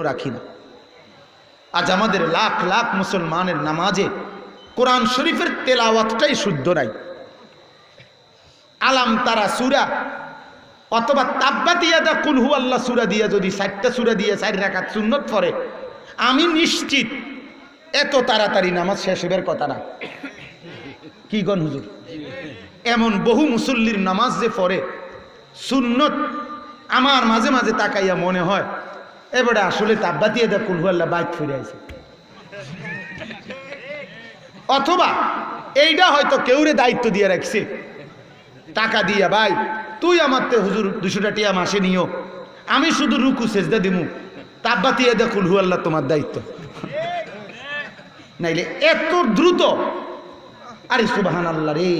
রাখি না। আজ আমাদের লাখ লাখ মুসলমানের নামাজে কোরআন শরীফের তেলাওয়াতটাই শুদ্ধ নাই। আলাম তারা সূরা অথবা তাব্বাত ইয়াদা কুল হুয়াল্লাহ সূরা দিয়ে যদি 4টা সূরা দিয়ে 4 রাকাত সুন্নত পড়ে, আমি নিশ্চিত এত তাড়াতাড়ি নামাজ শেষ হবার কথা না। কি গণ হুজুর, এমন বহু মুসল্লির নামাজ যে পড়ে সুন্নত, আমার মাঝে মাঝে তাকাইয়া মনে হয় এবারে আসলে তাব্বাত ইয়াদা কুল হুয়াল্লাহ বাইক ফিরে আছে, অথবা এইটা হয়তো কেউরে দায়িত্ব দিয়ে রাখছে টাকা দিয়া, ভাই তুই আমার তে হুজুর 200 টাকা মাসে নিও, আমি শুধু রুকু সেজদা দিমু, তাব্বাত ইয়াদা কুল হুয়াল্লাহ তোমার দায়িত্ব। নাইলে এত দ্রুত, আরে সুবহানাল্লাহ রে,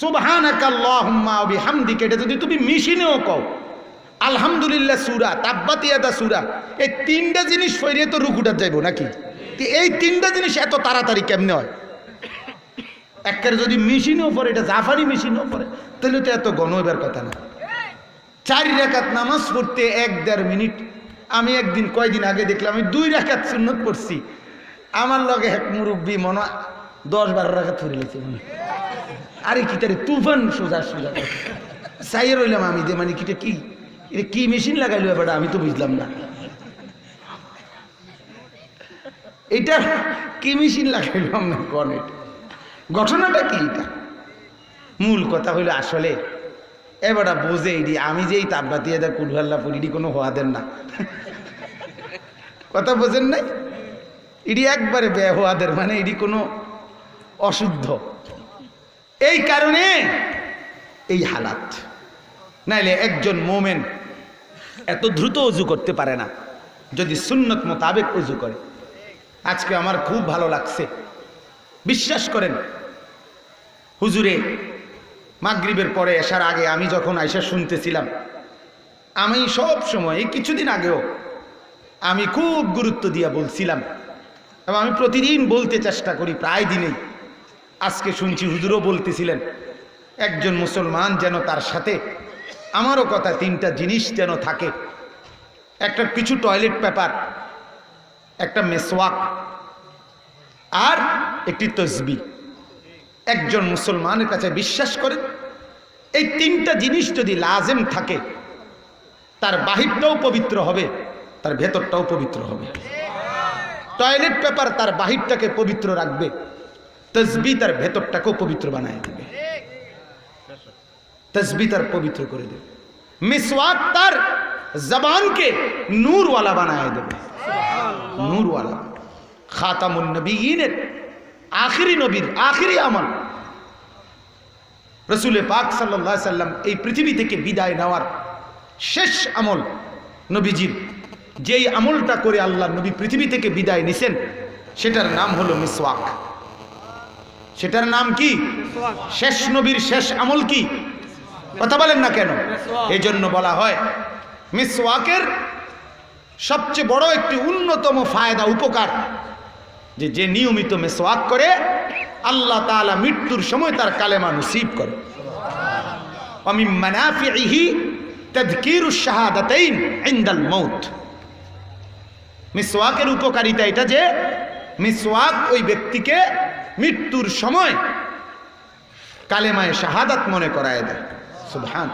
সুবহানাকাল্লাহুম্মা ওয়া বিহামদিকা, এটা যদি তুমি মেশিনেও কও আলহামদুলিল্লাহ সূরা, তাব্বাত ইয়াদা সূরা, এই 3টা জিনিস ফইরে তো রুকুটা যাইবো নাকি? এই 3টা জিনিস এত তাড়াতাড়ি কেমনে হয়? একের যদি মেশিনও পড়ে, এটা জাফারি মেশিনও পড়ে, তাহলে তো এত গণ হইবার কথা না। 4 রাকাত নামাজ পড়তে 1-1.5 মিনিট। আমি একদিন কয়দিন আগে দেখলাম আমি 2 রাকাত সুন্নত পড়ছি, আমার লগে এক মুরব্বী মনে 10-12 রাকাত পড়ে লেছে। আরে কি তারে তুফান সোজা সোজা চাইয়ে রইলাম আমি, যে মানে কিটা কি, এটা কি মেশিন লাগাইলো এবার আমি তো বুঝলাম না, এটা কি মেশিন লাগাইলাম না কোন, এটা ঘটনাটা কি? এটা মূল কথা হইলো আসলে এবারটা বোঝে এটি আমি যেই তাব্বাত ইয়াদা কুল হুয়াল্লাহ পড়ি, এটি কোনো হওয়াদের না। কথা বোঝেন নাই? এটি একবারে বেহুয়াদের, মানে এটি কোনো অশুদ্ধ। এই কারণে এই হালাত। নাইলে একজন মোমেন এত দ্রুত অজু করতে পারে না যদি সুন্নত মোতাবেক অজু করে। আজকে আমার খুব ভালো লাগছে, বিশ্বাস করেন হুজুরে মাগরিবের পরে আসার আগে আমি যখন আয়সা শুনতেছিলাম, আমি সব সময় কিছুদিন আগেও আমি খুব গুরুত্ব দিয়ে বলছিলাম এবং আমি প্রতিদিন বলতে চেষ্টা করি প্রায় দিনেই। আজকে শুনছি হুজুরও বলতেছিলেন একজন মুসলমান যেন তার সাথে আমারও কথা 3টা জিনিস যেন থাকে, একটা কিছু টয়লেট পেপার, একটা মেসওয়াক আর একটি তসবিহ। একজন মুসলমানের কাছে বিশ্বাস করেন এই 3টা জিনিস যদি লাজেম থাকে, তার বাহিরটাও পবিত্র হবে, তার ভেতরটাও পবিত্র হবে। টয়লেট পেপার তার বাহিরটাকে পবিত্র রাখবে, তসবিহ তার ভেতরটাকেও পবিত্র বানায় দেবে, তসবিহ তার পবিত্র করে দেবে। মিসওয়াক তার জবানকে নূরওয়ালা বানায় দেবে, নূরওয়ালা। খাতামুন নবিয়্যিনের আখিরি নবীর আখিরি আমল, রাসূল পাক সাল্লাল্লাহু আলাইহি সাল্লাম এই পৃথিবী থেকে বিদায় নেওয়ার শেষ আমল নবীজির, যেই আমলটা করে আল্লাহ নবী পৃথিবী থেকে বিদায় নিছেন, সেটার নাম হলো মিসওয়াক। সেটার নাম কি? শেষ নবীর শেষ আমল কি? কথা বলেন না কেন? এই জন্য বলা হয় মিসওয়াকের সবচেয়ে বড় একটি অন্যতম ফায়দা, উপকার, যে নিয়মিত মিসওয়াক করে আল্লাহ তাআলা মৃত্যুর সময় তার কালেমা নসিব করে। ওয়া মিন মানাফিহি তাযকিরুশ শাহাদাতাইন ইনদাল মাউত। মিসওয়াকের উপকারিতা এটা যে মিসওয়াক ওই ব্যক্তিকে মৃত্যুর সময় কালেমায়ে শাহাদাত মনে করায় দেয়। সুবহান।